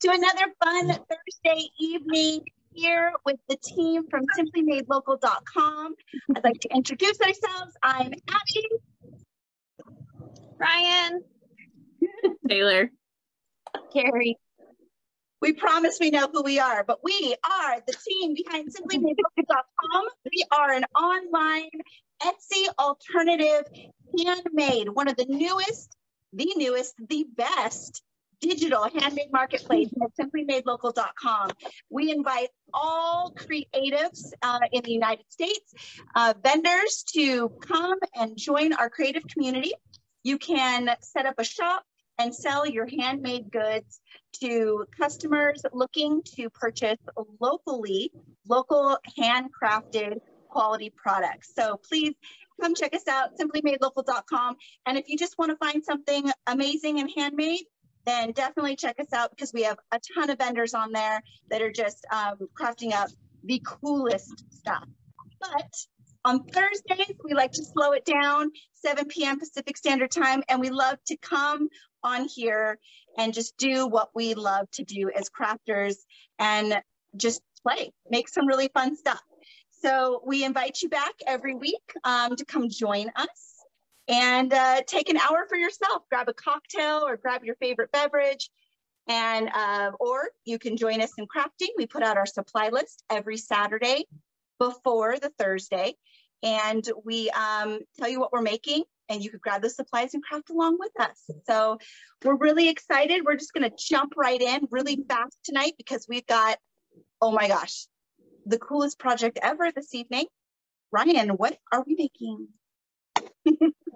to another fun Thursday evening here with the team from simplymadelocal.com. I'd like to introduce ourselves. I'm Abby. Ryan. Taylor. Carrie. We promise we know who we are, but we are the team behind simplymadelocal.com. We are an online Etsy alternative handmade, one of the newest, the best digital handmade marketplace at simplymadelocal.com. We invite all creatives in the United States, vendors to come and join our creative community. You can set up a shop and sell your handmade goods to customers looking to purchase local handcrafted quality products. So please come check us out, simplymadelocal.com. And if you just want to find something amazing and handmade, then definitely check us out because we have a ton of vendors on there that are just crafting up the coolest stuff. But on Thursdays, we like to slow it down, 7 p.m. Pacific Standard Time, and we love to come on here and just do what we love to do as crafters and just play, make some really fun stuff. So we invite you back every week to come join us and take an hour for yourself. Grab a cocktail or grab your favorite beverage, and or you can join us in crafting. We put out our supply list every Saturday before the Thursday, and we tell you what we're making, and you could grab the supplies and craft along with us. So we're really excited. We're just going to jump right in really fast tonight because we've got, oh my gosh, the coolest project ever this evening. Ryan, what are we making?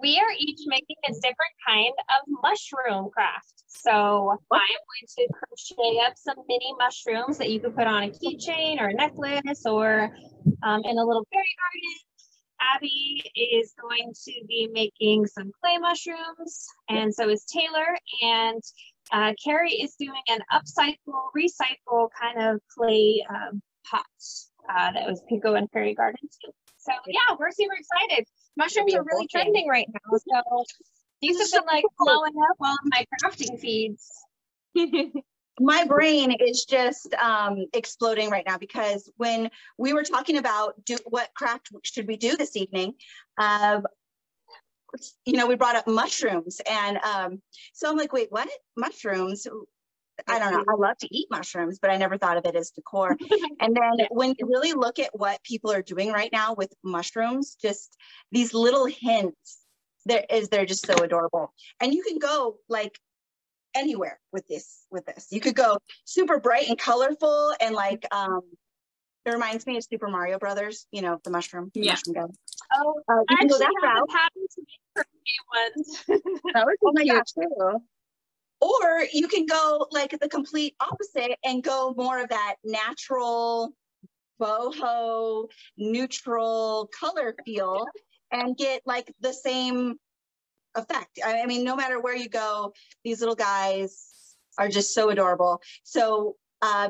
We are each making a different kind of mushroom craft. So I'm going to crochet up some mini mushrooms that you could put on a keychain or a necklace or in a little fairy garden. Abby is going to be making some clay mushrooms, and so is Taylor. And Carrie is doing an recycle kind of clay pot that was Pico and Fairy Garden too. So yeah, we're super excited. Mushrooms are really trending right now. So these have been like blowing up all of my crafting feeds. My brain is just exploding right now because when we were talking about what craft should we do this evening, we brought up mushrooms. And so I'm like, wait, what? Mushrooms? I don't know. I love to eat mushrooms, but I never thought of it as decor. And then when you really look at what people are doing right now with mushrooms, just these little hints, they're just so adorable. And you can go like anywhere with this. You could go super bright and colorful, and like it reminds me of Super Mario Brothers, the mushroom. Yeah. Mushroom guy. Oh, you can go that route. To make ones. That was cute too. Or you can go like the complete opposite and go more of that natural, boho, neutral color feel and get like the same effect. I mean, no matter where you go, these little guys are just so adorable. So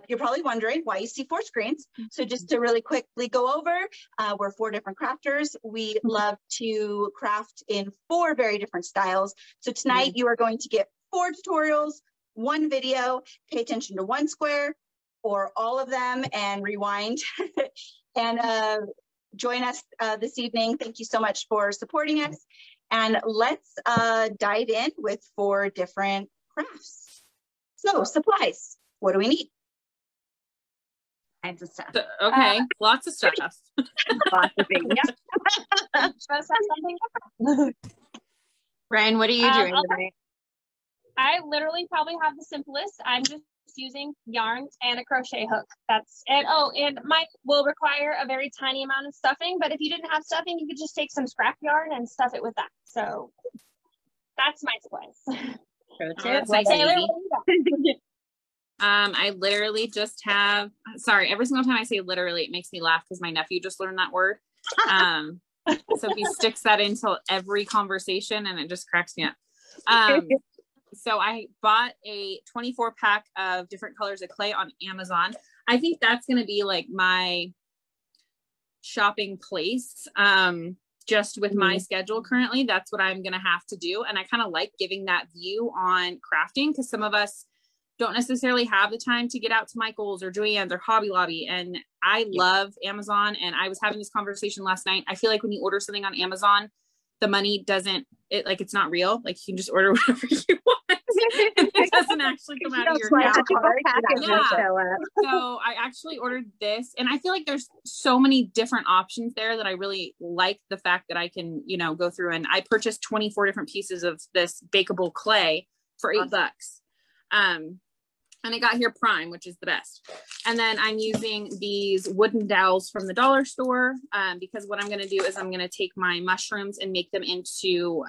you're probably wondering why you see 4 screens. So just to really quickly go over, we're 4 different crafters. We love to craft in 4 very different styles. So tonight you are going to get 4 tutorials, 1 video, pay attention to 1 square or all of them and rewind and join us this evening. Thank you so much for supporting us. And let's dive in with 4 different crafts. So supplies, what do we need? Kinds of stuff. Okay, lots of stuff. Lots of things. Yeah. Just have something different. Ryan, what are you doing tonight? I literally probably have the simplest. I'm just using yarn and a crochet hook. That's it. Oh, and mine will require a very tiny amount of stuffing, but if you didn't have stuffing, you could just take some scrap yarn and stuff it with that. So that's my supplies. That's nice and easy. I literally just have, sorry, every single time I say literally, it makes me laugh because my nephew just learned that word. So he sticks that into every conversation and it just cracks me up. So I bought a 24 pack of different colors of clay on Amazon. I think that's going to be like my shopping place. Just with my schedule currently, that's what I'm going to have to do. And I kind of like giving that view on crafting because some of us don't necessarily have the time to get out to Michael's or Joann's or Hobby Lobby. And I love Amazon. And I was having this conversation last night. I feel like when you order something on Amazon, the money it's not real. Like you can just order whatever you want. And it doesn't actually come out of your account. So I actually ordered this, and I feel like there's so many different options there that I really like the fact that I can, go through, and I purchased 24 different pieces of this bakeable clay for $8. And it got here prime, which is the best. And then I'm using these wooden dowels from the dollar store because what I'm going to do is I'm going to take my mushrooms and make them into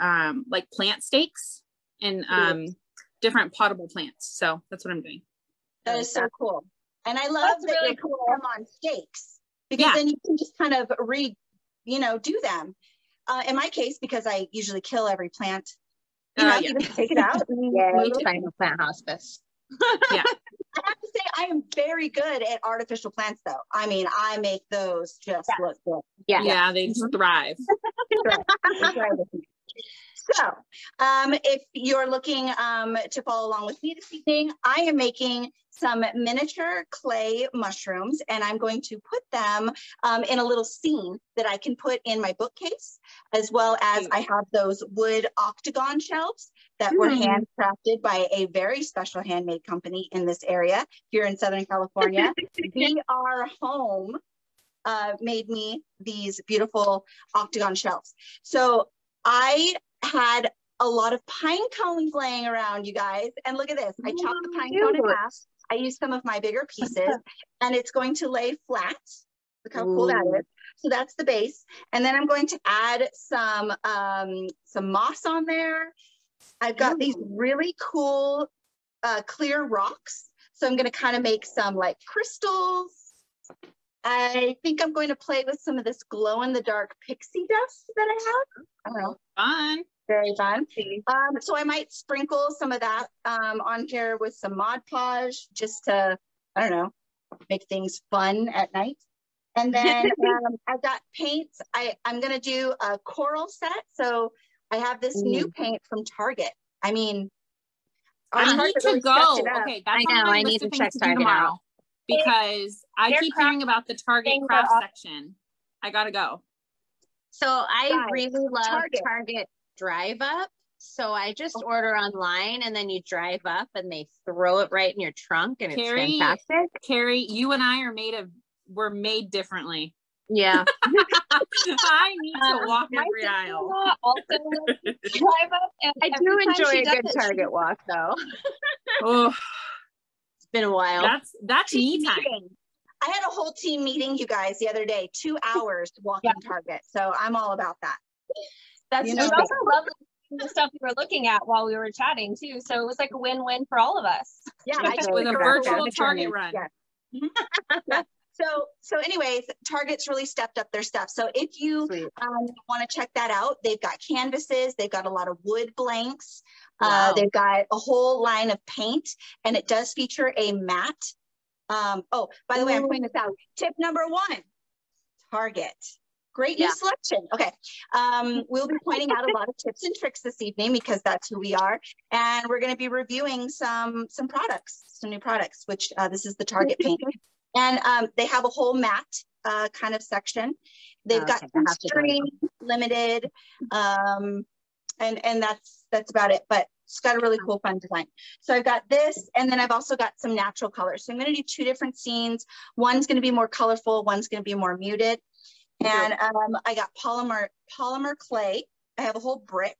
like plant stakes and different potable plants. So that's what I'm doing. That is so cool. And I love that you're putting them on stakes because then you can just kind of do them. In my case, because I usually kill every plant, you just take it out. Plant hospice. Yeah. I have to say I am very good at artificial plants though. I mean, I make those just look good. Yeah, they just thrive. So if you're looking to follow along with me this evening, I am making some miniature clay mushrooms, and I'm going to put them in a little scene that I can put in my bookcase, as well as I have those wood octagon shelves that were handcrafted by a very special handmade company in this area here in Southern California. VR Home made me these beautiful octagon shelves. So I had a lot of pine cones laying around, you guys. And look at this. I chopped the pine cone in half. I used some of my bigger pieces and it's going to lay flat. Look how cool that is. So that's the base. And then I'm going to add some moss on there. I've got these really cool clear rocks. So I'm going to kind of make some like crystals. I think I'm going to play with some of this glow in the dark pixie dust that I have. I don't know. Fun. Very fun. So I might sprinkle some of that on here with some Mod Podge just to, I don't know, make things fun at night. And then I've got paints. I'm going to do a coral set. So I have this new paint from Target. I mean, I need to go. Okay, that's on my list of things to do tomorrow. Because I keep hearing about the Target craft section. I gotta go. So I really love Target Drive Up. So I just order online and then you drive up and they throw it right in your trunk and it's fantastic. Carrie, you and I we're made differently. Yeah. I need to walk every aisle. Also drive up. And I do enjoy a good Target walk though. Oh. Been a while. That's me time. I had a whole team meeting, you guys, the other day, 2 hours walking Target. So I'm all about that. That's also lovely the stuff we were looking at while we were chatting too. So it was like a win-win for all of us. Yeah, with a virtual Target run. Yeah. So anyways, Target's really stepped up their stuff. So if you want to check that out, they've got canvases, they've got a lot of wood blanks, they've got a whole line of paint, and it does feature a mat. Oh, by the way, I'm pointing this out. Tip number 1, Target. Great new selection. Okay. We'll be pointing out a lot of tips and tricks this evening because that's who we are. And we're going to be reviewing some new products, which this is the Target paint. And they have a whole mat kind of section. They've got string, limited, and that's about it. But it's got a really cool, fun design. So I've got this, and then I've also got some natural colors. So I'm going to do 2 different scenes. One's going to be more colorful. One's going to be more muted. And I got polymer clay. I have a whole brick.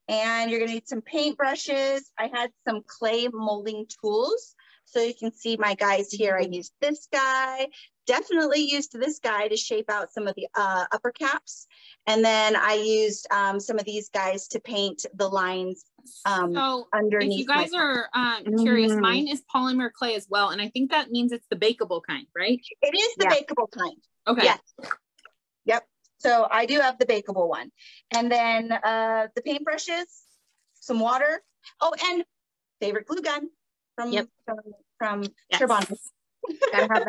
And you're going to need some paint brushes. I had some clay molding tools. So you can see my guys here. I used this guy, definitely used this guy to shape out some of the upper caps. And then I used some of these guys to paint the lines underneath. If you guys are curious, mine is polymer clay as well. And I think that means it's the bakeable kind, right? It is the bakeable kind. Okay. Yes. Yep. So I do have the bakeable one. And then the paint brushes, some water. Oh, and favorite glue gun. From Sherbon. Gotta have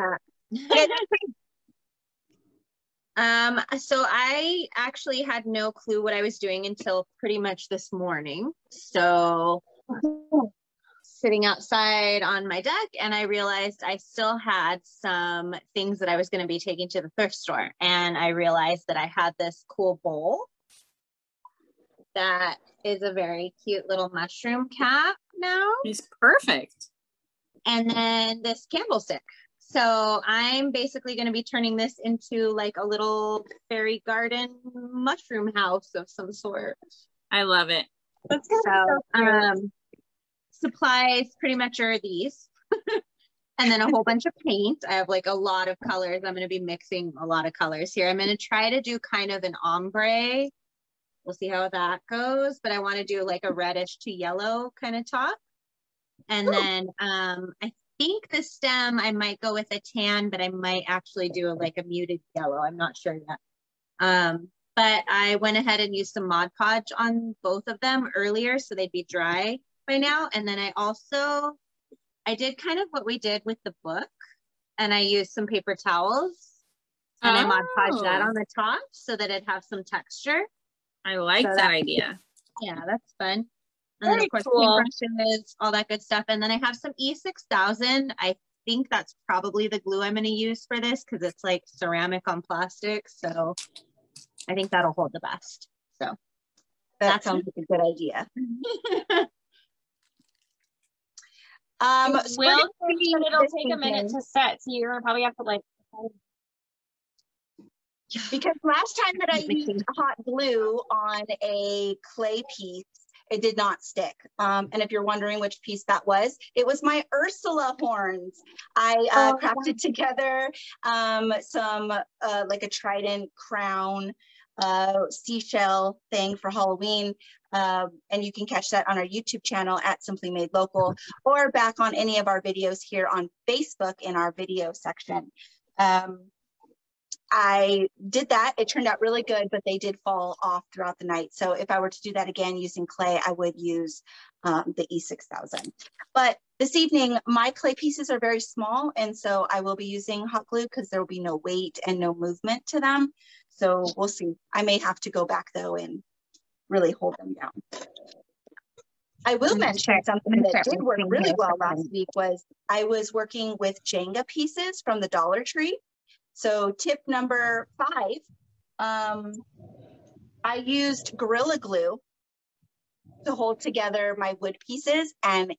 that. So I actually had no clue what I was doing until pretty much this morning. So sitting outside on my deck, and I realized I still had some things that I was going to be taking to the thrift store. And I realized that I had this cool bowl that is a very cute little mushroom cap now. It's perfect. And then this candlestick. So I'm basically going to be turning this into like a little fairy garden mushroom house of some sort. I love it. That's so supplies pretty much are these. And then a whole bunch of paint. I have like a lot of colors. I'm going to be mixing a lot of colors here. I'm going to try to do kind of an ombre. We'll see how that goes, but I want to do like a reddish to yellow kind of top. And then I think the stem, I might go with a tan, but I might actually do like a muted yellow. I'm not sure yet. But I went ahead and used some Mod Podge on both of them earlier, so they'd be dry by now. And then I did kind of what we did with the book, and I used some paper towels and I Mod Podge that on the top so that it'd have some texture. I like that idea. Yeah, that's fun. And then of course, paintbrushes, all that good stuff. And then I have some E6000. I think that's probably the glue I'm going to use for this because it's like ceramic on plastic. So I think that'll hold the best. So that sounds like a good idea. It'll take a minute to set, so you're gonna probably have to like. Because last time that I used hot glue on a clay piece, it did not stick. And if you're wondering which piece that was, it was my Ursula horns. I crafted together some like a trident crown seashell thing for Halloween. And you can catch that on our YouTube channel at Simply Made Local, or back on any of our videos here on Facebook in our video section. I did that. It turned out really good, but they did fall off throughout the night. So if I were to do that again using clay, I would use the E6000. But this evening, my clay pieces are very small, and so I will be using hot glue because there will be no weight and no movement to them. So we'll see. I may have to go back though and really hold them down. I will mention something that did work really well last week was I was working with Jenga pieces from the Dollar Tree. So tip number 5, I used Gorilla Glue to hold together my wood pieces, and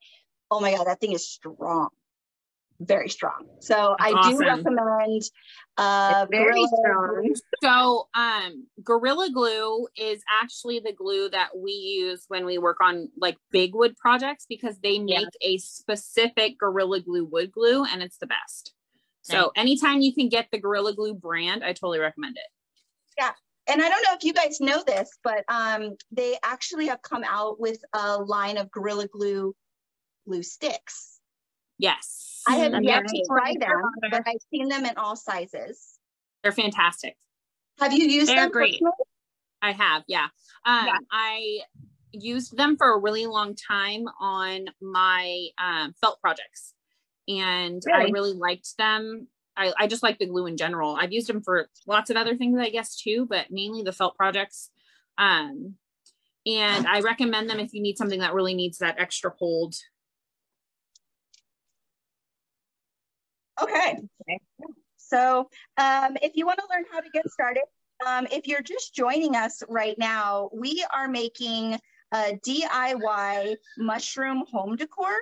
oh my God, that thing is strong, very strong. So That's I do recommend very strong. So Gorilla Glue is actually the glue that we use when we work on like big wood projects, because they make a specific Gorilla Glue wood glue, and it's the best. So anytime you can get the Gorilla Glue brand, I totally recommend it. Yeah. And I don't know if you guys know this, but they actually have come out with a line of Gorilla Glue sticks. Yes. I have yet to try them, but I've seen them in all sizes. They're fantastic. Have you used them? They're great. Personally? I have, yeah. I used them for a really long time on my felt projects. And I really liked them. I just like the glue in general. I've used them for lots of other things, I guess, too, but mainly the felt projects. And I recommend them if you need something that really needs that extra hold. Okay. So if you want to learn how to get started, if you're just joining us right now, we are making a DIY mushroom home decor.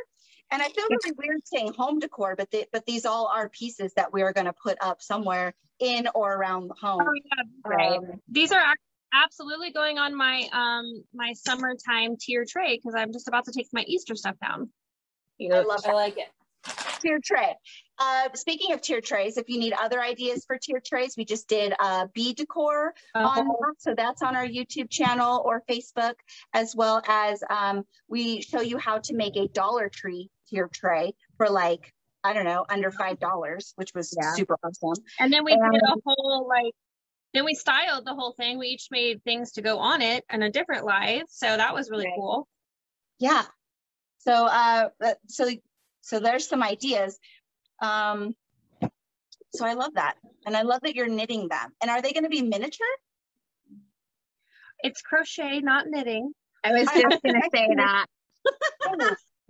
And I feel really weird saying home decor, but these all are pieces that we are going to put up somewhere in or around the home. Oh, yeah, right. These are absolutely going on my my summertime tier tray because I'm just about to take my Easter stuff down. I love that. I like it. Tier tray. Speaking of tier trays, if you need other ideas for tier trays, we just did bead decor on that. So that's on our YouTube channel or Facebook, as well as we show you how to make a Dollar Tree tier tray for like, I don't know, under $5, which was super awesome. And then we did a whole then we styled the whole thing. We each made things to go on it and a different light. So that was really cool. Yeah. So so there's some ideas. So I love that. And I love that you're knitting them. And are they going to be miniature? It's crochet, not knitting. I was just going to say that.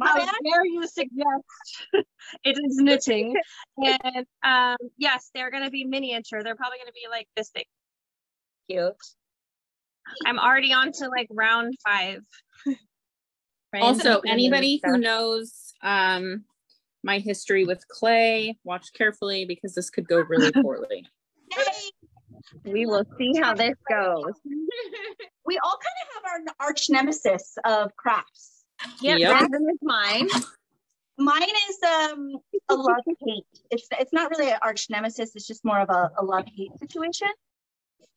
How dare you suggest it is knitting? And yes, they're going to be miniature. They're probably going to be like this big. Cute. I'm already on to like round 5. Also, anybody who knows my history with clay, watch carefully because this could go really poorly. We will see how this goes. We all kind of have our arch nemesis of crafts. Yep. Resin is mine. Mine is a love-hate. It's not really an arch nemesis. It's just more of a love-hate situation.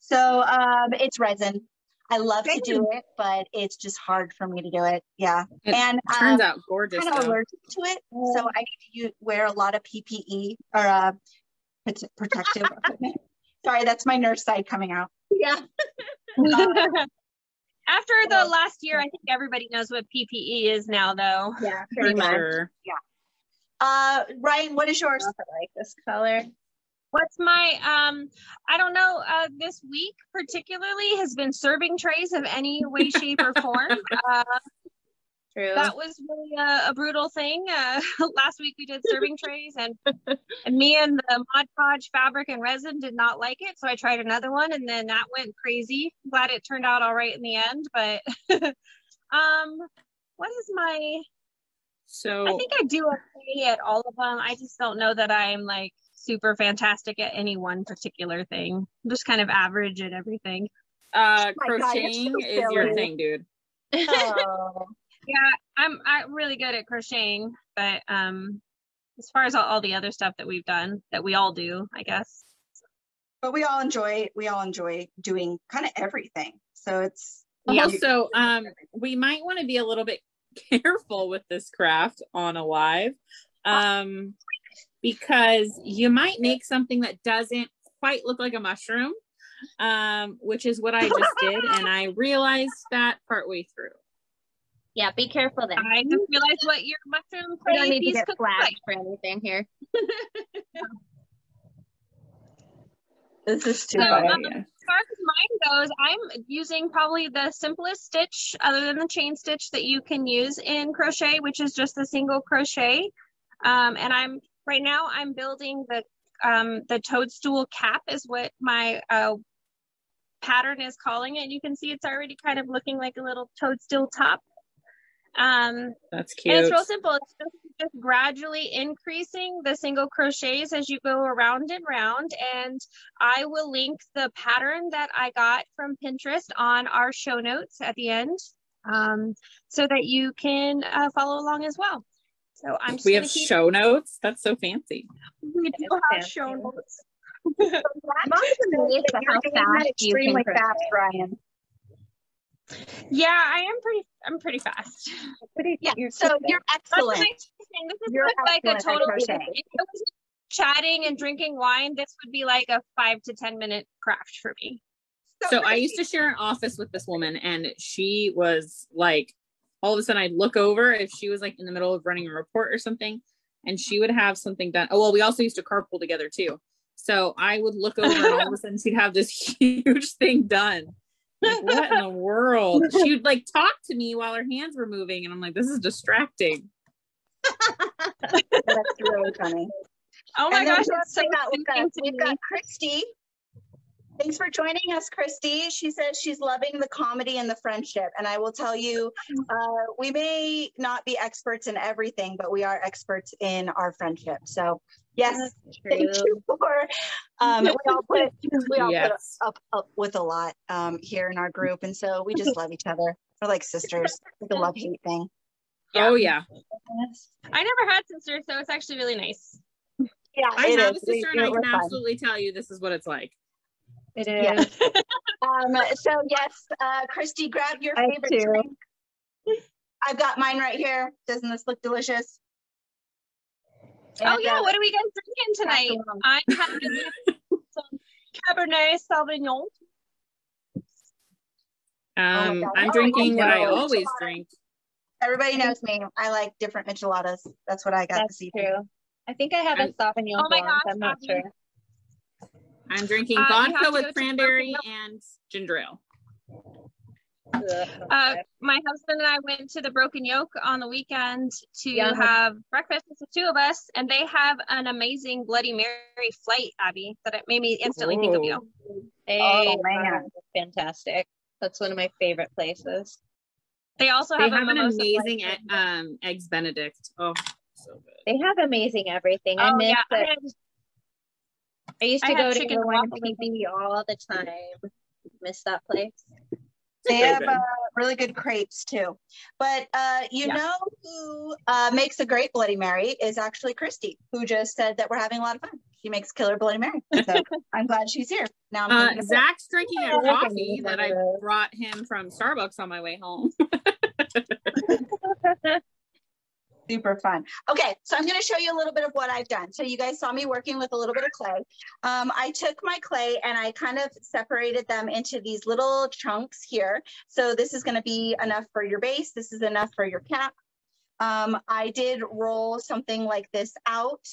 So it's resin. I love to do it, but it's just hard for me to do it. Yeah. And turns out gorgeous. Kind of allergic to it. So I need to wear a lot of PPE or protective equipment. Sorry, that's my nurse side coming out. Yeah. After the last year, I think everybody knows what PPE is now, though. Yeah, pretty much. Sure. Yeah. Ryan, what is yours? I like this color. What's my, I don't know, this week particularly has been serving trays of any way, shape, or form. True. That was really a brutal thing. Last week we did serving trays, and me and the Mod Podge fabric and resin did not like it, so I tried another one, and then that went crazy. Glad it turned out all right in the end, but what is my... So I think I do okay at all of them. I just don't know that I'm like super fantastic at any one particular thing. I'm just kind of average at everything. crocheting is your thing, dude. Oh. Yeah, I'm really good at crocheting, but as far as all the other stuff that we've done, that we all do, I guess. But we all enjoy doing kind of everything. So it's also we might want to be a little bit careful with this craft on a live, because you might make something that doesn't quite look like a mushroom, which is what I just did, and I realized that partway through. Yeah, be careful then. I just realized what your mushroom We don't need to piece get could flashed for anything here. This is too So, funny. as far as mine goes, I'm using probably the simplest stitch other than the chain stitch that you can use in crochet, which is just a single crochet. And right now I'm building the toadstool cap is what my pattern is calling it. You can see it's already kind of looking like a little toadstool top. That's cute. And it's real simple. It's just gradually increasing the single crochets as you go around and round. And I will link the pattern that I got from Pinterest on our show notes at the end, so that you can follow along as well. So we have show notes. That's so fancy. We do have show notes. Extremely fast, Ryan. Yeah, I'm pretty fast. So you're excellent. This is like a total. If it was chatting and drinking wine, this would be like a 5 to 10 minute craft for me. So I used to share an office with this woman, and she was like, all of a sudden I'd look over if she was like in the middle of running a report or something, and she would have something done. Oh, well, we also used to carpool together too. So I would look over and all of a sudden she'd have this huge thing done. Like, what in the world? She would like talk to me while her hands were moving, and I'm like, this is distracting. That's really funny. Oh my gosh, that's so we've got Christy. Thanks for joining us, Christy. She says she's loving the comedy and the friendship. And I will tell you, we may not be experts in everything, but we are experts in our friendship. So yes, thank you for, we all put up with a lot here in our group. And so we just love each other. We're like sisters. It's a love-hate thing. Yeah. Oh yeah. I never had sisters, so it's actually really nice. Yeah, I have a sister, and I can absolutely tell you this is what it's like. It is. Yeah. So yes, Christy, grab your favorite drink. I've got mine right here. Doesn't this look delicious? Oh yeah, what are we guys drinking tonight? I'm having some Cabernet Sauvignon. I'm drinking what I always drink. Everybody knows me. I like different micheladas. That's what I got this evening. True. I think I have a Sauvignon Blanc. I'm not sure. I'm drinking vodka with cranberry and ginger ale. My husband and I went to the Broken Yoke on the weekend to have breakfast with the two of us, and they have an amazing Bloody Mary flight, Abby, that it made me instantly think of you. Hey, man, fantastic. That's one of my favorite places. They also They have have a an mimosa amazing flight. eggs Benedict. Oh, so good. They have amazing everything. I miss it. I used to go to the one in PB all the time. Miss that place. They have really good crepes too. But you know who makes a great Bloody Mary is actually Christy, who just said that we're having a lot of fun. She makes killer Bloody Mary. So I'm glad she's here. Now I'm Zach's drinking a coffee that I brought him from Starbucks on my way home. Super fun. Okay, so I'm going to show you a little bit of what I've done. So you guys saw me working with a little bit of clay. I took my clay and I kind of separated them into these little chunks here. So this is going to be enough for your base. This is enough for your cap. I did roll something like this out.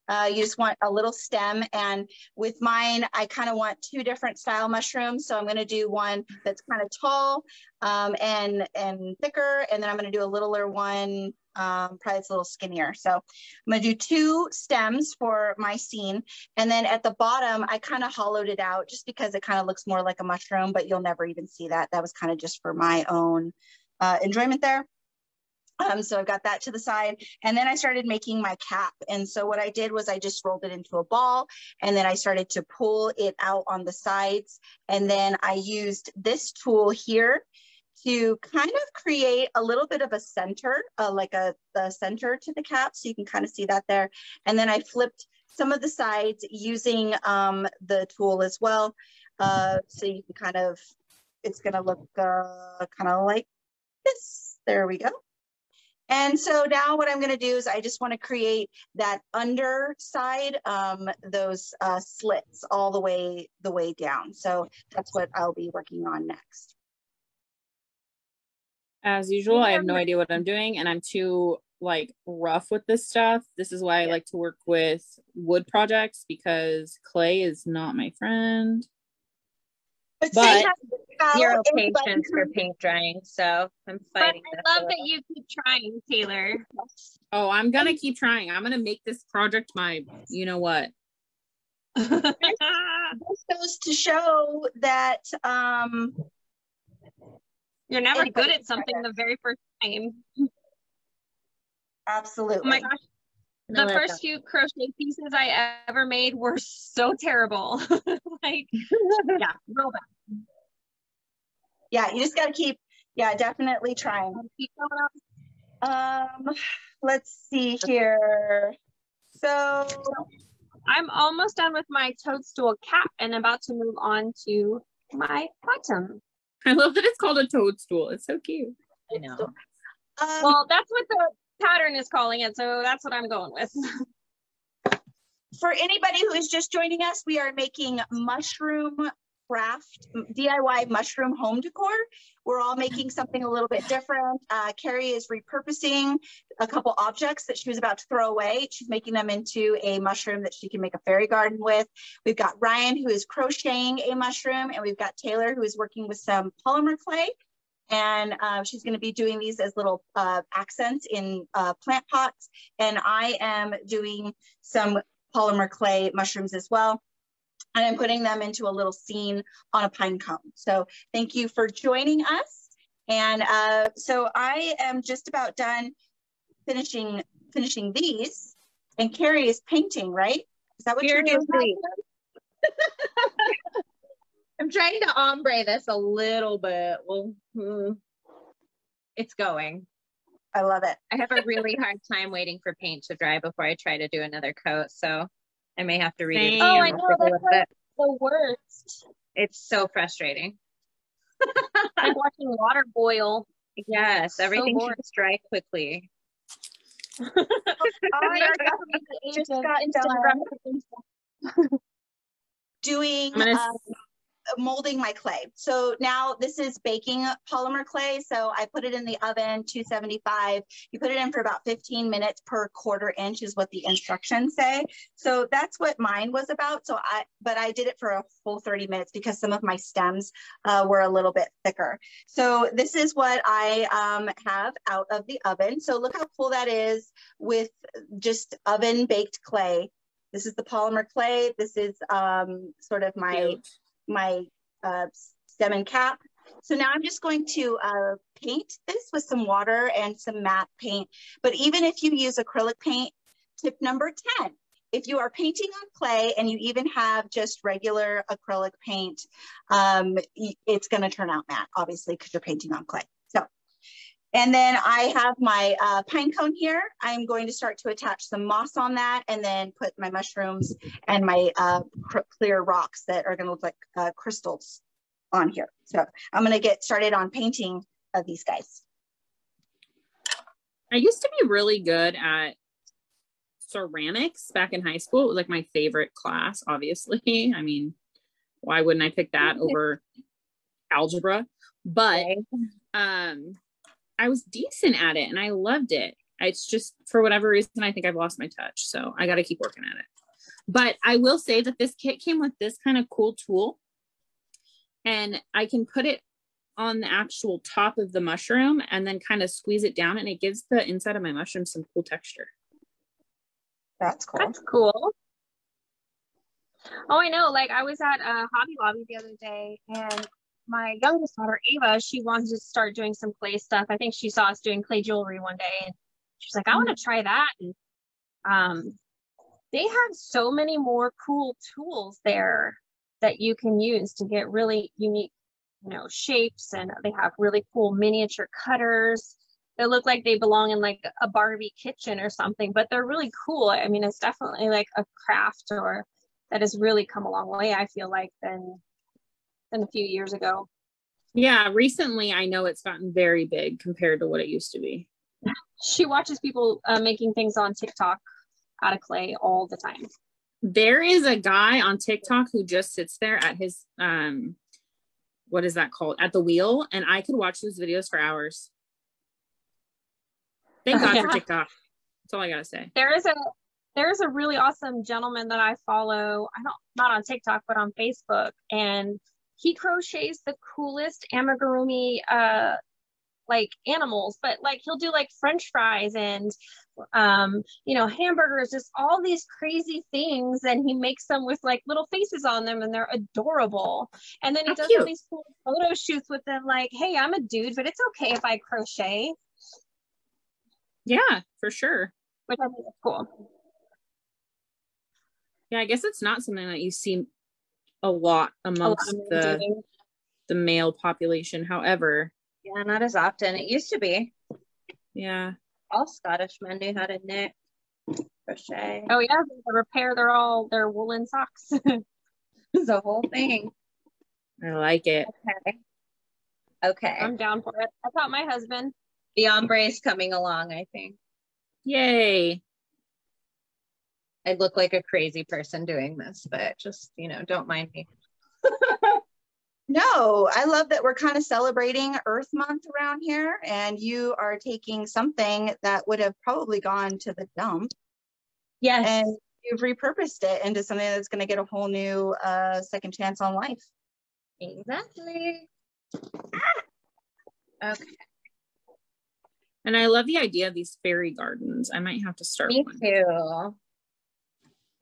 You just want a little stem, and with mine, I kind of want two different style mushrooms. So I'm going to do one that's kind of tall and thicker, and then I'm going to do a littler one, probably it's a little skinnier. So I'm going to do two stems for my scene, and then at the bottom, I kind of hollowed it out just because it kind of looks more like a mushroom, but you'll never even see that. That was kind of just for my own enjoyment there. So I've got that to the side, and then I started making my cap. And so what I did was I just rolled it into a ball, and then I started to pull it out on the sides. And then I used this tool here to kind of create a little bit of a center, like a center to the cap. So you can kind of see that there. And then I flipped some of the sides using the tool as well. So you can kind of, it's going to look kind of like this. There we go. And so now what I'm going to do is I just want to create that underside, those slits all the way down. So that's what I'll be working on next. As usual, I have no idea what I'm doing, and I'm too like rough with this stuff. This is why I like to work with wood projects, because clay is not my friend. But I have zero patience for paint drying, so I'm fighting. But I love that you keep trying, Taylor. Oh, I'm gonna keep trying. I'm gonna make this project my, you know what. This goes to show that you're never good at something the very first time. Absolutely. Oh my gosh. The first few crochet pieces I ever made were so terrible. Like, yeah, real bad. Yeah, you just got to keep, definitely trying. Let's see here. So I'm almost done with my toadstool cap and about to move on to my bottom. I love that it's called a toadstool. It's so cute. I know. Well, that's what the pattern is calling it, so that's what I'm going with. For anybody who is just joining us, we are making mushroom craft, DIY mushroom home decor. We're all making something a little bit different. Carrie is repurposing a couple objects that she was about to throw away. She's making them into a mushroom that she can make a fairy garden with. We've got Ryan, who is crocheting a mushroom, and we've got Taylor, who is working with some polymer clay. And she's going to be doing these as little accents in plant pots. And I am doing some polymer clay mushrooms as well. And I'm putting them into a little scene on a pine cone. So thank you for joining us. And so I am just about done finishing these. And Carrie is painting, right? Is that what you're doing? I'm trying to ombre this a little bit. Well, it's going. I love it. I have a really hard time waiting for paint to dry before I try to do another coat. So I may have to redo it. Oh, I know, that's like the worst. It's so frustrating. Like watching water boil. Yes, everything should dry quickly. I just got done doing molding my clay. So now this is baking polymer clay. So I put it in the oven, 275. You put it in for about 15 minutes per 1/4 inch is what the instructions say. So that's what mine was about. But I did it for a full 30 minutes because some of my stems were a little bit thicker. So this is what I have out of the oven. So look how cool that is with just oven baked clay. This is the polymer clay. This is sort of my stem and cap. So now I'm just going to paint this with some water and some matte paint. But even if you use acrylic paint, tip number 10, if you are painting on clay and you even have just regular acrylic paint, it's going to turn out matte, obviously, because you're painting on clay. And then I have my pine cone here. I'm going to start to attach some moss on that and then put my mushrooms and my clear rocks that are going to look like crystals on here. So I'm going to get started on painting these guys. I used to be really good at ceramics back in high school. It was like my favorite class, obviously. I mean, why wouldn't I pick that over algebra? But I was decent at it and I loved it. It's just for whatever reason, I think I've lost my touch. So I got to keep working at it. But I will say that this kit came with this kind of cool tool and I can put it on the actual top of the mushroom and then kind of squeeze it down and it gives the inside of my mushroom some cool texture. That's cool. That's cool. Oh, I know. Like I was at Hobby Lobby the other day and my youngest daughter, Ava, she wanted to start doing some clay stuff. I think she saw us doing clay jewelry one day and she's like, I want to try that. And they have so many more cool tools there that you can use to get really unique, shapes. And they have really cool miniature cutters that look like they belong in like a Barbie kitchen or something, but they're really cool. I mean, it's definitely like a craft that has really come a long way, I feel like, than a few years ago. Yeah, recently I know it's gotten very big compared to what it used to be. She watches people making things on TikTok out of clay all the time. There is a guy on TikTok who just sits there at his what is that called? At the wheel, and I could watch those videos for hours. Thank God for TikTok. That's all I gotta say. There's a really awesome gentleman that I follow. Not on TikTok, but on Facebook, and he crochets the coolest amigurumi like animals, but like he'll do like French fries and hamburgers, just all these crazy things, and he makes them with like little faces on them and they're adorable. And then he does all these cool photo shoots with them, like, hey, I'm a dude, but it's okay if I crochet. Yeah, for sure. Which I think is cool. Yeah, I guess it's not something that you see a lot amongst the male population. However, yeah, not as often. It used to be. Yeah. All Scottish men knew how to knit, crochet. Oh yeah, they repair their woolen socks. It's a whole thing. I like it. Okay. I'm down for it. I taught my husband. The ombre is coming along, I think. Yay. I look like a crazy person doing this, but just, don't mind me. No, I love that we're kind of celebrating Earth Month around here, and you are taking something that would have probably gone to the dump. Yes. And you've repurposed it into something that's going to get a whole new second chance on life. Exactly. Okay. And I love the idea of these fairy gardens. I might have to start Me one. too.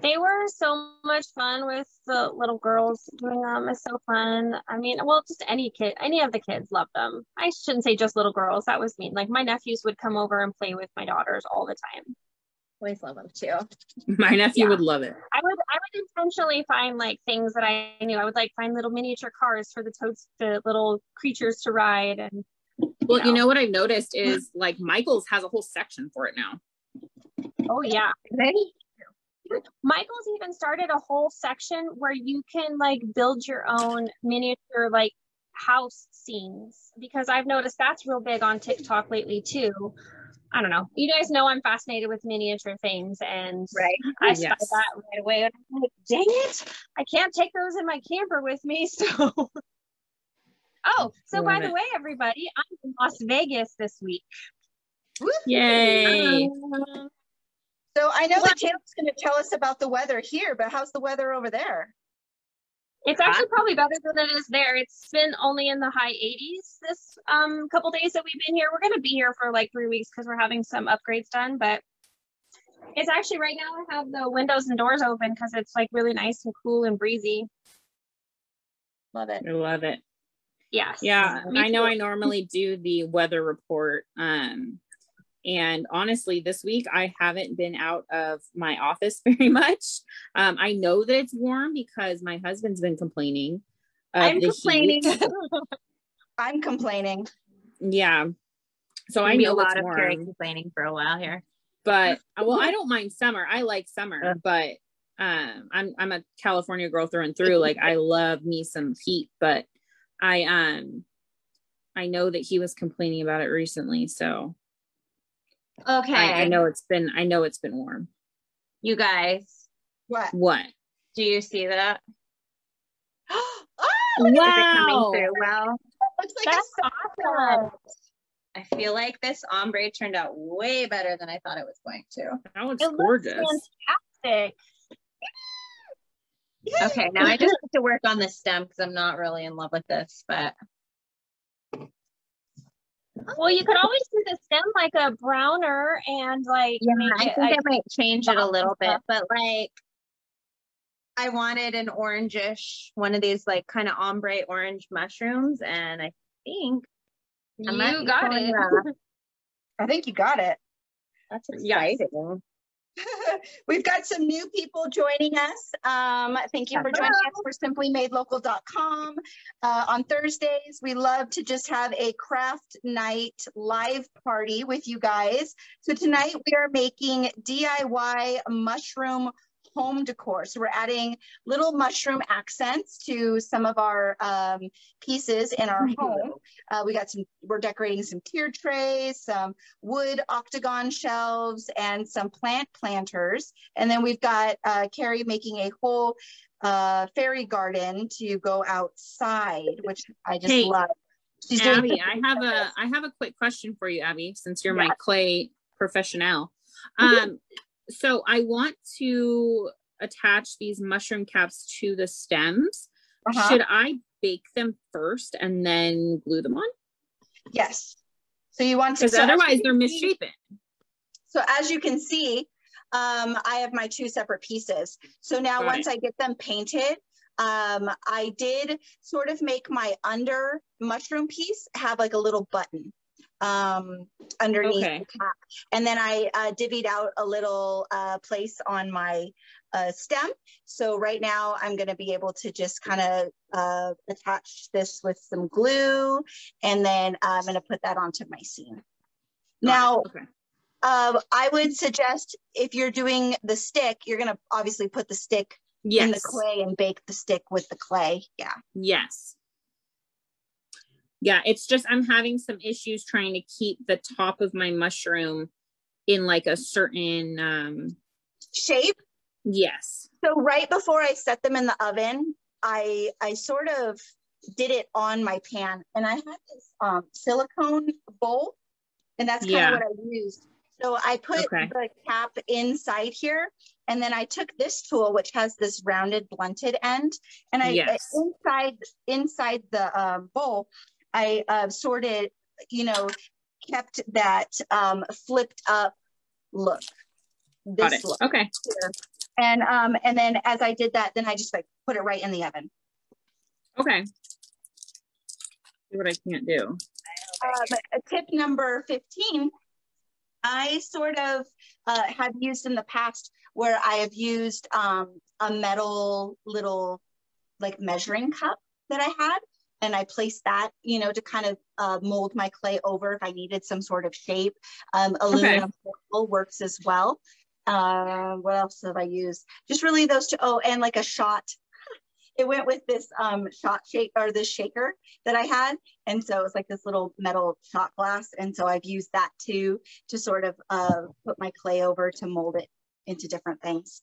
They were so much fun with the little girls doing them. It's so fun. I mean, well, just any of the kids loved them. I shouldn't say just little girls. That was mean. Like my nephews would come over and play with my daughters all the time. Always love them too. My nephew would love it. I would intentionally find like things that I knew. I would like find little miniature cars for the little creatures to ride. And well, you know what I've noticed is like Michael's has a whole section for it now. Oh yeah. Michael's even started a whole section where you can like build your own miniature like house scenes, because I've noticed that's real big on TikTok lately too. I don't know. You guys know I'm fascinated with miniature things, and Right. I spotted Yes. that right away. And I'm like, dang it, I can't take those in my camper with me. So, oh, so Love by the it. way, everybody, I'm in Las Vegas this week. Yay. So I know that Taylor's going to tell us about the weather here, but how's the weather over there? It's actually probably better than it is there. It's been only in the high 80s this couple days that we've been here. We're going to be here for like 3 weeks because we're having some upgrades done, but it's actually right now I have the windows and doors open because it's like really nice and cool and breezy. Love it. I love it. Yes. Yeah, Me I know too. I normally do the weather report. And honestly, this week I haven't been out of my office very much. I know that it's warm because my husband's been complaining of I'm the complaining. heat. I'm complaining. Yeah. So I Gonna be know a lot it's of Carrie warm, complaining for a while here. but well, I don't mind summer. I like summer, but I'm a California girl through and through. Like I love me some heat, but I know that he was complaining about it recently, so Okay. I know it's been warm. You guys, What? do you see that? Oh, Is it coming Wow. through well? looks like That's awesome. I feel like this ombre turned out way better than I thought it was going to. That looks It looks gorgeous. fantastic. Okay, now I just have to work on the stem because I'm not really in love with this, but Well, you could always do the stem like a browner and like make I it think like I might change it a little bit, stuff. but like I wanted an orangish, one of these like kind of ombre orange mushrooms, and I think I might You be got pulling it. that. I think you got it. That's Yes. exciting. We've got some new people joining us. Thank you for joining us for simplymadelocal.com. On Thursdays, we love to just have a craft night live party with you guys. So tonight we are making DIY mushroom home decor. So we're adding little mushroom accents to some of our pieces in our home. We're decorating some tier trays, some wood octagon shelves, and some plant planters. And then we've got Carrie making a whole fairy garden to go outside, which I just love. She's Abby, doing I have a quick question for you, Abby, since you're Yeah. my clay professional. So I want to attach these mushroom caps to the stems. Should I bake them first and then glue them on? Yes. So you want to, Because otherwise they're misshapen. So as you can see, I have my two separate pieces. So now once I get them painted, I did sort of make my under mushroom piece have like a little button underneath the cap. And then I divvied out a little place on my stem. So right now I'm going to be able to just kind of attach this with some glue, and then I'm going to put that onto my seam. Now, I would suggest if you're doing the stick, you're going to obviously put the stick in the clay and bake the stick with the clay. Yeah. Yes. Yeah, it's just I'm having some issues trying to keep the top of my mushroom in like a certain shape. Yes. So right before I set them in the oven, I sort of did it on my pan, and I had this silicone bowl, and that's kind of what I used. So I put the cap inside here, and then I took this tool, which has this rounded blunted end, and I inside the bowl, I sort of, kept that flipped up look. This look. Okay. Here. And then as I did that, then I just like put it right in the oven. Okay. See what I can't do. Tip number 15, I sort of have used in the past where I have used a metal little like measuring cup that I had. And I placed that, to kind of mold my clay over if I needed some sort of shape. Aluminum foil works as well. What else have I used? Just really those two. Oh, and like a shot. it went with this shot shake or this shaker that I had. And so it's like this little metal shot glass. And so I've used that too, to sort of put my clay over to mold it into different things.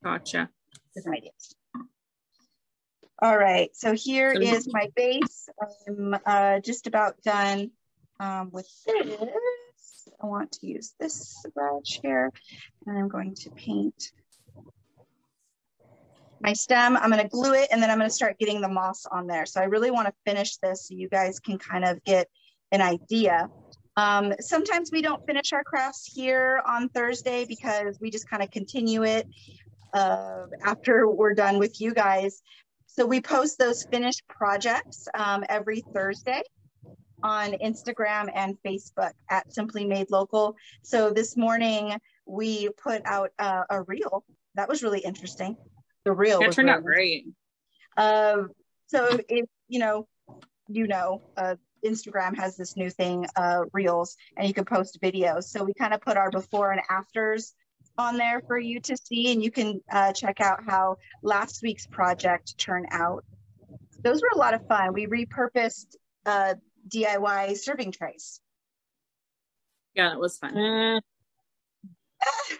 Gotcha. Different ideas. All right, so here is my base. I'm just about done with this. I want to use this brush here, and I'm going to paint my stem. I'm going to glue it, and then I'm going to start getting the moss on there. So I really want to finish this so you guys can kind of get an idea. Sometimes we don't finish our crafts here on Thursday because we just kind of continue it after we're done with you guys. So we post those finished projects every Thursday on Instagram and Facebook at Simply Made Local. So this morning we put out a reel. That was really interesting. The reel that turned out great. So if Instagram has this new thing, reels, and you can post videos. So we kind of put our before and afters on there for you to see, and you can check out how last week's project turned out. Those were a lot of fun. We repurposed DIY serving trays. Yeah, it was fun. Ryan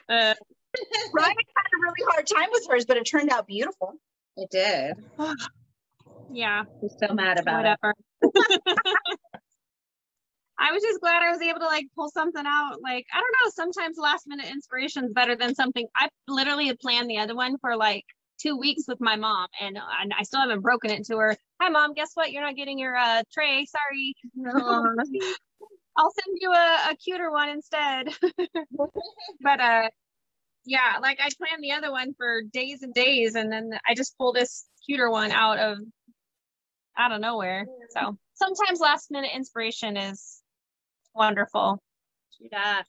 had a really hard time with hers, but it turned out beautiful. It did. Yeah. I'm so mad about Whatever. I was just glad I was able to like pull something out. Like, I don't know, sometimes last minute inspiration is better than something. I literally had planned the other one for like 2 weeks with my mom, and I still haven't broken it to her. Hi mom, guess what? You're not getting your tray. Sorry. I'll send you a cuter one instead. But yeah, like I planned the other one for days and days, and then I just pulled this cuter one out of nowhere. So sometimes last minute inspiration is wonderful. Yeah.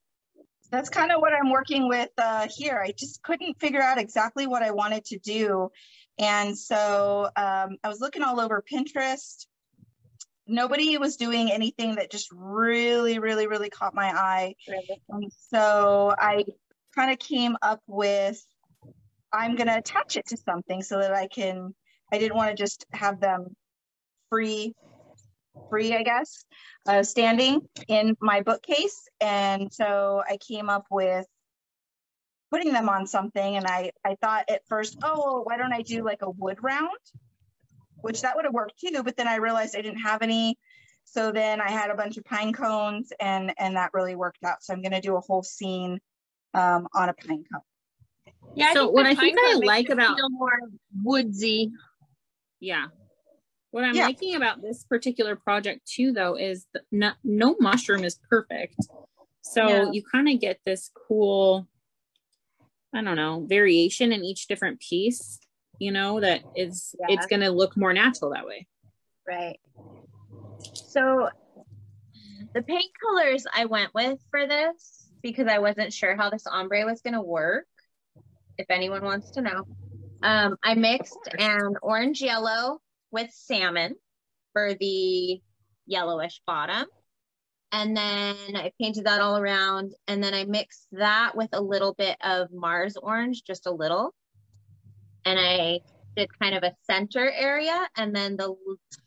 That's kind of what I'm working with here. I just couldn't figure out exactly what I wanted to do. And so I was looking all over Pinterest. Nobody was doing anything that just really, really, really caught my eye. And so I kind of came up with, I'm going to attach it to something so that I didn't want to just have them free, I guess, standing in my bookcase. And so I came up with putting them on something. And I thought at first, oh, why don't I do like a wood round, which that would have worked too. But then I realized I didn't have any. So then I had a bunch of pine cones, and that really worked out. So I'm going to do a whole scene on a pine cone. Yeah. So what I think I like about more woodsy. Yeah. What I'm liking about this particular project too, though, is no mushroom is perfect. So you kind of get this cool, I don't know, variation in each different piece, that is, it's going to look more natural that way. Right. So the paint colors I went with for this, because I wasn't sure how this ombre was going to work, if anyone wants to know, I mixed an orange yellow with salmon for the yellowish bottom. And then I painted that all around. And then I mixed that with a little bit of Mars orange, just a little. And I did kind of a center area. And then the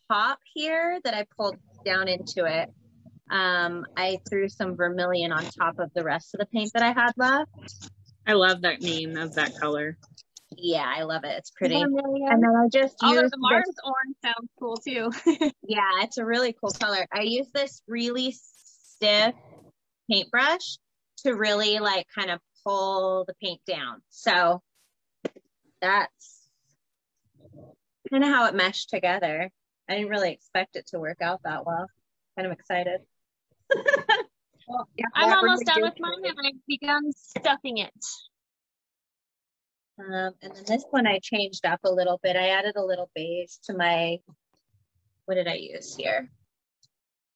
top here that I pulled down into it, I threw some vermilion on top of the rest of the paint that I had left. I love that name of that color. Yeah, I love it. It's pretty. And then I just used the Mars orange sounds cool too. Yeah, it's a really cool color. I use this really stiff paintbrush to really like kind of pull the paint down. So that's kind of how it meshed together. I didn't really expect it to work out that well. Kind of excited. Well, I'm almost done with mine, and I've begun stuffing it. And then this one I changed up a little bit. I added a little beige to my, what did I use here?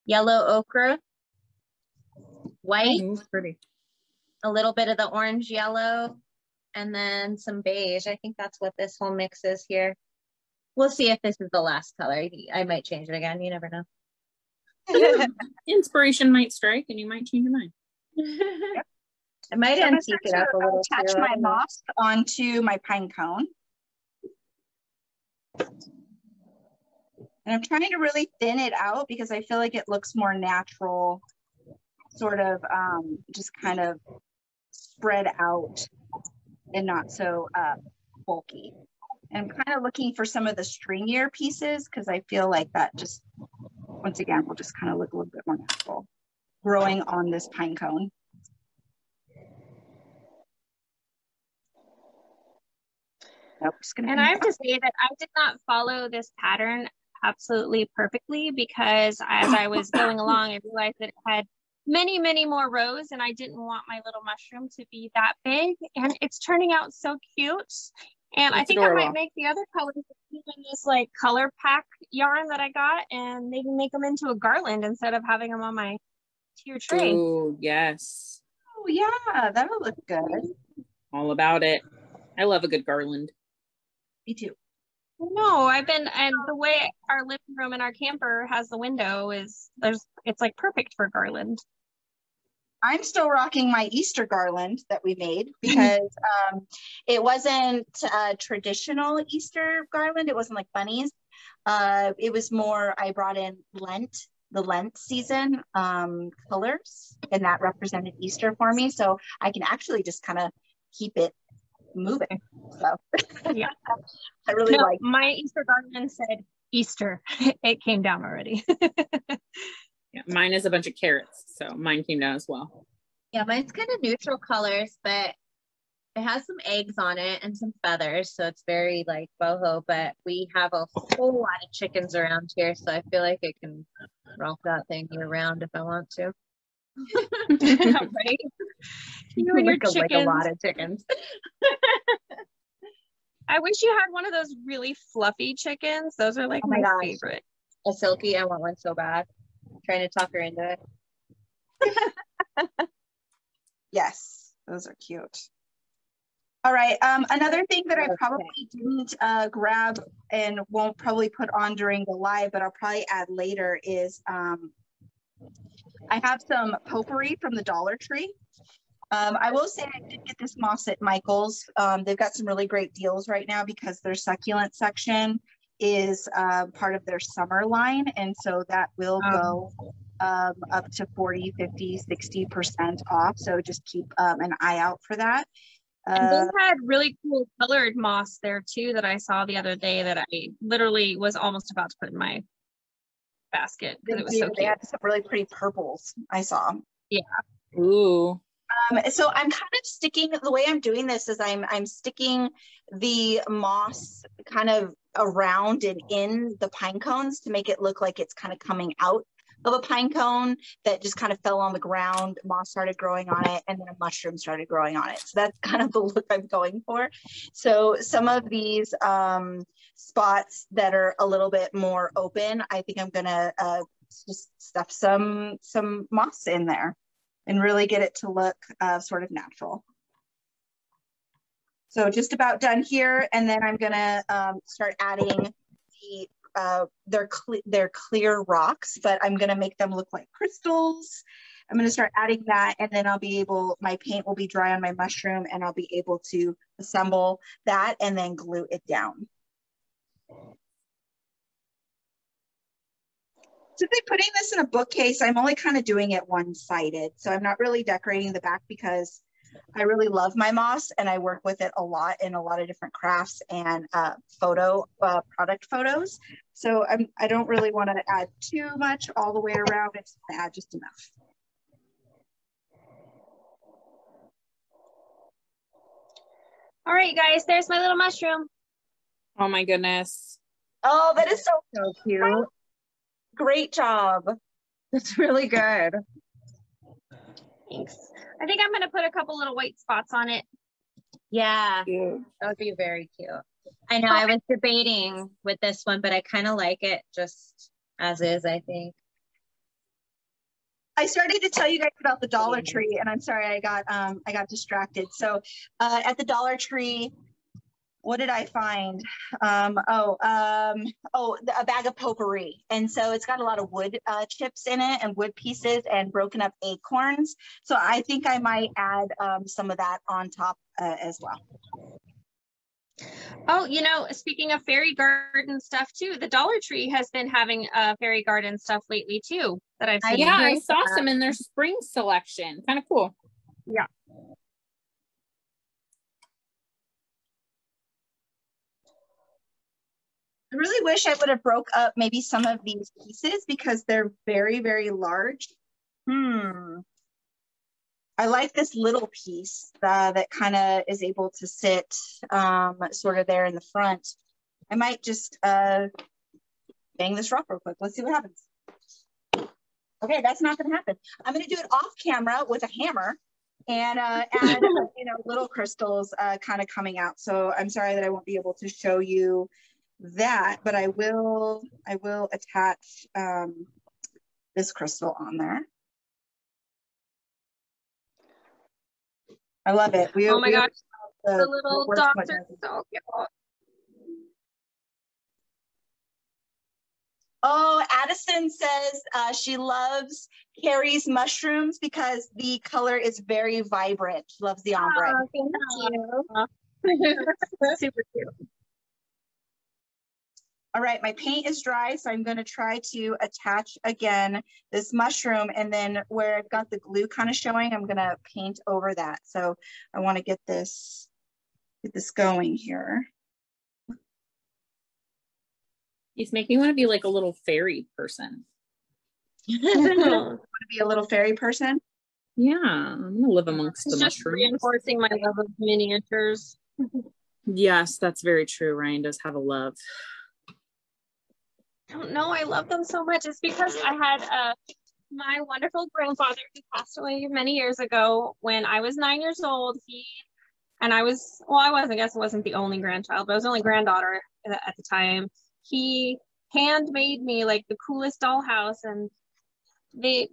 Yellow ochre, white, pretty. A little bit of the orange yellow, and then some beige. I think that's what this whole mix is here. We'll see if this is the last color. I might change it again. You never know. Inspiration might strike and you might change your mind. I might antique it up a little. Attach my moss onto my pine cone. And I'm trying to really thin it out because I feel like it looks more natural, sort of just kind of spread out and not so bulky. And I'm kind of looking for some of the stringier pieces because I feel like that just, once again, will just kind of look a little bit more natural growing on this pine cone. Nope, and I have to say that I did not follow this pattern absolutely perfectly because as I was going along, I realized that it had many, many more rows and I didn't want my little mushroom to be that big. And it's turning out so cute. And I think adorable. I might make the other colors in this like color pack yarn that I got and maybe make them into a garland instead of having them on my tier tray. Oh, yes. Oh, yeah, that'll look good. All about it. I love a good garland. Me too. No, and the way our living room and our camper has the window is it's like perfect for garland. I'm still rocking my Easter garland that we made because it wasn't a traditional Easter garland. It wasn't like bunnies. It was more, I brought in the Lent season colors, and that represented Easter for me. So I can actually just kind of keep it moving. So yeah, I really like my Easter garland said Easter. It came down already. Yeah, mine is a bunch of carrots, so mine came down as well. Yeah, mine's kind of neutral colors, but it has some eggs on it and some feathers, so it's very like boho, but we have a whole lot of chickens around here, so I feel like I can rock that thing year round if I want to. Right? You and your chickens. Like a lot of chickens. I wish you had one of those really fluffy chickens. Those are like my favorite. A silky, I want one so bad. I'm trying to talk her into it. Yes, those are cute. All right, another thing that I probably didn't grab and won't probably put on during the live, but I'll probably add later is I have some potpourri from the Dollar Tree. I will say I did get this moss at Michael's. They've got some really great deals right now because their succulent section is part of their summer line. And so that will go up to 40, 50, 60% off. So just keep an eye out for that. And they had really cool colored moss there too that I saw the other day that I literally was almost about to put in my basket because it was so cute. They had some really pretty purples I saw. Yeah. Ooh. So I'm kind of sticking, the way I'm doing this is I'm sticking the moss kind of around and in the pine cones to make it look like it's kind of coming out of a pine cone that just kind of fell on the ground. Moss started growing on it, and then a mushroom started growing on it. So that's kind of the look I'm going for. So some of these spots that are a little bit more open, I think I'm gonna just stuff some moss in there and really get it to look sort of natural. So just about done here, and then I'm gonna start adding they're clear rocks, but I'm gonna make them look like crystals. I'm gonna start adding that, and then I'll be able, my paint will be dry on my mushroom, and I'll be able to assemble that and then glue it down. Since I'm putting this in a bookcase, I'm only kind of doing it one-sided, so I'm not really decorating the back because I really love my moss and I work with it a lot in a lot of different crafts and product photos. So I don't really want to add too much all the way around. I just want to add just enough. All right, guys, there's my little mushroom. Oh my goodness. Oh, that is so cute. Great job. That's really good. Thanks. I think I'm going to put a couple little white spots on it. Yeah, that would be very cute. I know I was debating with this one, but I kind of like it just as is, I think. I started to tell you guys about the Dollar Tree, and I'm sorry I got distracted. So at the Dollar Tree, what did I find? A bag of potpourri. And so it's got a lot of wood chips in it and wood pieces and broken up acorns. So I think I might add some of that on top as well. Oh, you know, speaking of fairy garden stuff too, the Dollar Tree has been having fairy garden stuff lately too that I've seen. Yeah, I saw some in their spring selection. Kind of cool. Yeah. I really wish I would have broke up maybe some of these pieces because they're very, very large. I like this little piece that kind of is able to sit sort of there in the front. I might just bang this rough real quick. Let's see what happens. Okay, that's not going to happen. I'm going to do it off camera with a hammer and add, you know, little crystals kind of coming out. So I'm sorry that I won't be able to show you that, but I will attach this crystal on there. I love it. Oh my gosh, the little dots are so cute. Oh, Addison says she loves Carrie's mushrooms because the color is very vibrant. She loves the ombre. Oh, thank you. Super cute. All right, my paint is dry, so I'm going to try to attach again this mushroom, and then where I've got the glue kind of showing, I'm going to paint over that. So I want to get this going here. He's making me want to be like a little fairy person. Want to be a little fairy person? Yeah, I'm going to live amongst the mushrooms. Just reinforcing my love of miniatures. Yes, that's very true. Ryan does have a love. I don't know. I love them so much. It's because I had my wonderful grandfather who passed away many years ago when I was 9 years old. I wasn't the only grandchild, but I was the only granddaughter at the time. He handmade me like the coolest dollhouse, and they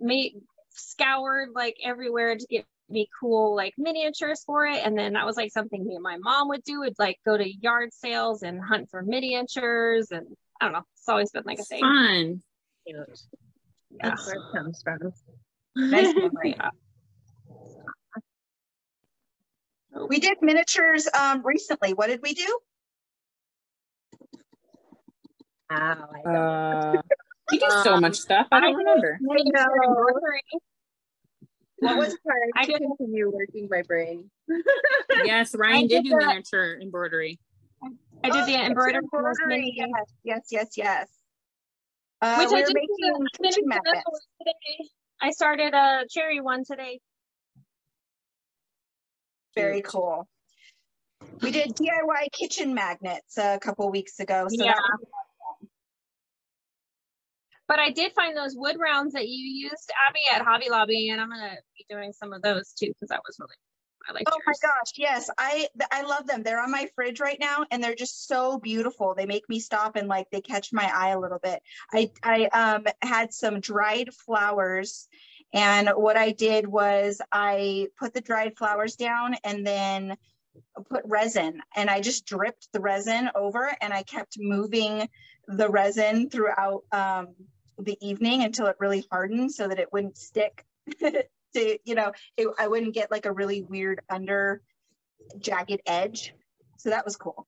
scoured like everywhere to get me cool like miniatures for it. And then that was like something me and my mom would do. Would like go to yard sales and hunt for miniatures, and I don't know. It's always been like a thing. Fun. Cute. Yeah. That's where it comes from. Nice memory. We did miniatures recently. What did we do? You do so much stuff. I don't remember. What was I did continue working my brain. Yes, Ryan did do miniature embroidery. I did the embroidery. Yes. Which I we're just making kitchen magnets. today. I started a cherry one today. Very cool. We did DIY kitchen magnets a couple weeks ago. So yeah. But I did find those wood rounds that you used, Abby, at Hobby Lobby, and I'm gonna be doing some of those too because that was really. I like. Oh yours. My gosh, yes, I love them. They're on my fridge right now, and they're just so beautiful. They make me stop and like they catch my eye a little bit. I had some dried flowers, and what I did was I put the dried flowers down and then put resin, and I just dripped the resin over, and I kept moving the resin throughout the evening until it really hardened so that it wouldn't stick to, you know, I wouldn't get like a really weird under jagged edge. So that was cool.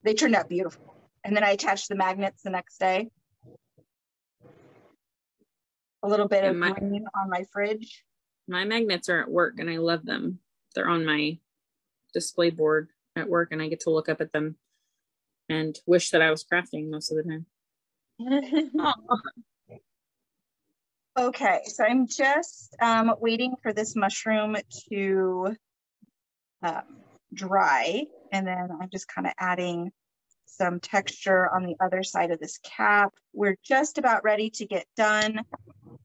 They turned out beautiful. And then I attached the magnets the next day. A little bit of green on my fridge. My magnets are at work and I love them. They're on my display board at work and I get to look up at them and wish that I was crafting most of the time. Okay, so I'm just waiting for this mushroom to dry, and then I'm just kind of adding some texture on the other side of this cap. We're just about ready to get done.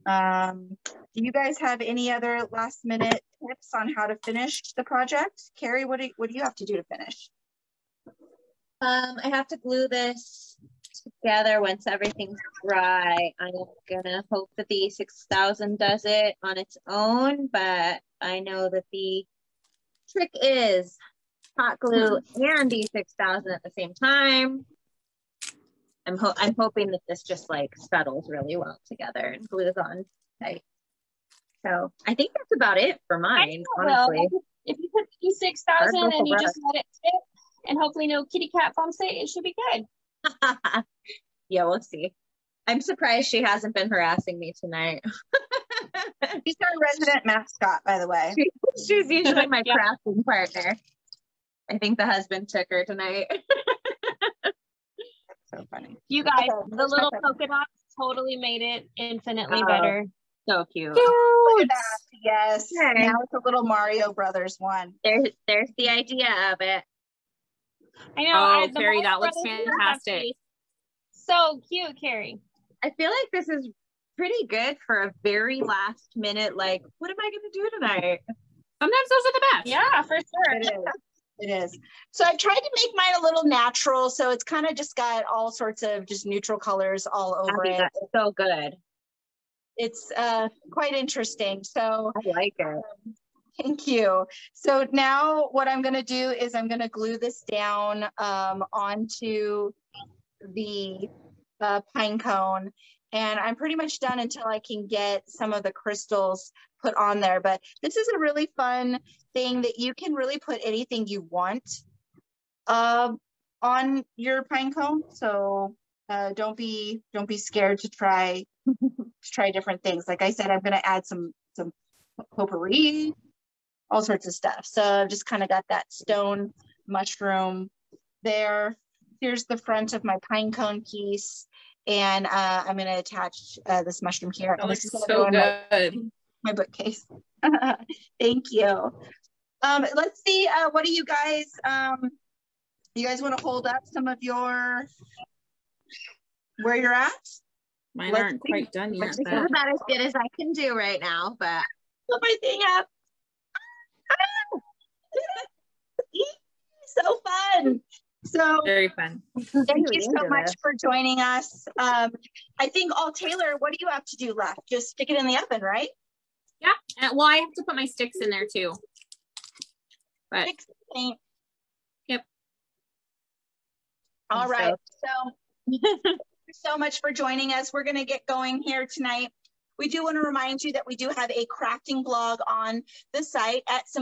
Do you guys have any other last minute tips on how to finish the project? Carrie, what do you have to do to finish? I have to glue this together once everything's dry. I'm gonna hope that the 6000 does it on its own, but I know that the trick is hot glue and D6000 at the same time. I'm hoping that this just like settles really well together and glues on tight. So I think that's about it for mine, honestly. If you put D6000 and you just let it sit, and hopefully no kitty cat bumps it. It should be good. Yeah, we'll see. I'm surprised she hasn't been harassing me tonight. She's our resident mascot, by the way. She's usually my Yeah. crafting partner. I think the husband took her tonight. So funny. You guys, Okay, the here's my little second. polka dots totally made it infinitely Oh. better. So cute. Look at that. Yes. Okay. Now it's a little Mario Brothers one. There's the idea of it. I know. Oh, the Carrie, Mario that looks Brothers have fantastic. face. So cute, Carrie. I feel like this is pretty good for a very last minute, like, what am I going to do tonight? Sometimes those are the best. Yeah, for sure. It is. It is. So I tried to make mine a little natural. So it's kind of just got all sorts of just neutral colors all over it. That's so good. It's quite interesting. So I like it. thank you. So now what I'm going to do is I'm going to glue this down onto the pine cone. And I'm pretty much done until I can get some of the crystals put on there. But this is a really fun thing that you can really put anything you want on your pine cone. So don't be scared to try different things. Like I said, I'm going to add some potpourri, all sorts of stuff. So I've just kind of got that stone mushroom there. Here's the front of my pine cone piece. And I'm going to attach this mushroom here. That This looks is gonna so go in good. my bookcase. Thank you. Let's see. What do you guys want to hold up some of your where you're at? Mine Let's aren't see. quite done yet. This is But about as good as I can do right now, but Put my thing up. Ah! So fun. So very fun. thank you so into much this. for joining us. I think Taylor, what do you have to do left? Just stick it in the oven, right? Yeah. And, well, I have to put my sticks in there too. But Fix the paint. Yep. All And right. So thank you so much for joining us. We're going to get going here tonight. We do want to remind you that we do have a crafting blog on the site at it's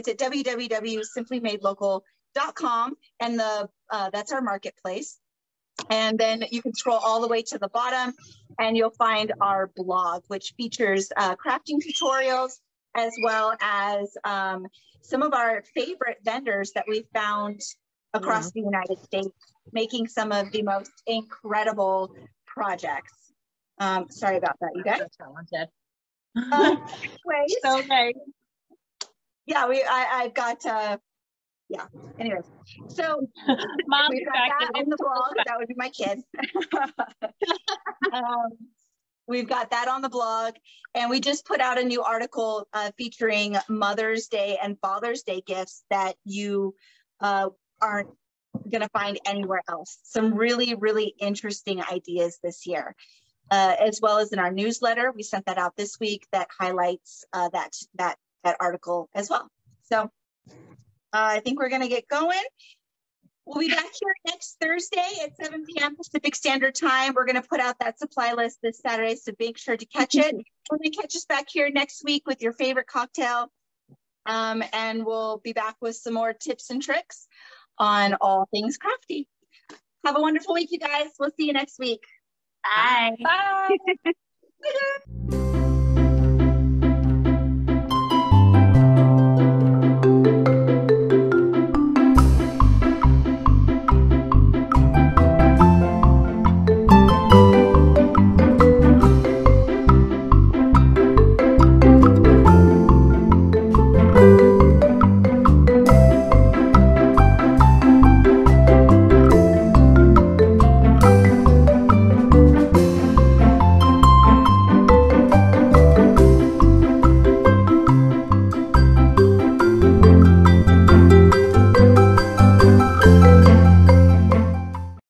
at www.simplymadelocal.com, and that's our marketplace. And then you can scroll all the way to the bottom and you'll find our blog, which features crafting tutorials as well as some of our favorite vendors that we've found across the United States, making some of the most incredible projects. Sorry about that, you guys. Talented. Anyways, So nice. yeah, I've got, yeah, anyways. So Mom, we've got that on the blog. That would be my kid. We've got that on the blog, and we just put out a new article featuring Mother's Day and Father's Day gifts that you aren't going to find anywhere else. Some really, really interesting ideas this year, as well as in our newsletter. We sent that out this week that highlights that article as well. So I think we're going to get going. We'll be back here next Thursday at 7 p.m. Pacific Standard Time. We're going to put out that supply list this Saturday, so make sure to catch it. We're going to catch us back here next week with your favorite cocktail, and we'll be back with some more tips and tricks on all things crafty. Have a wonderful week, you guys. We'll see you next week. Bye. Bye. Bye.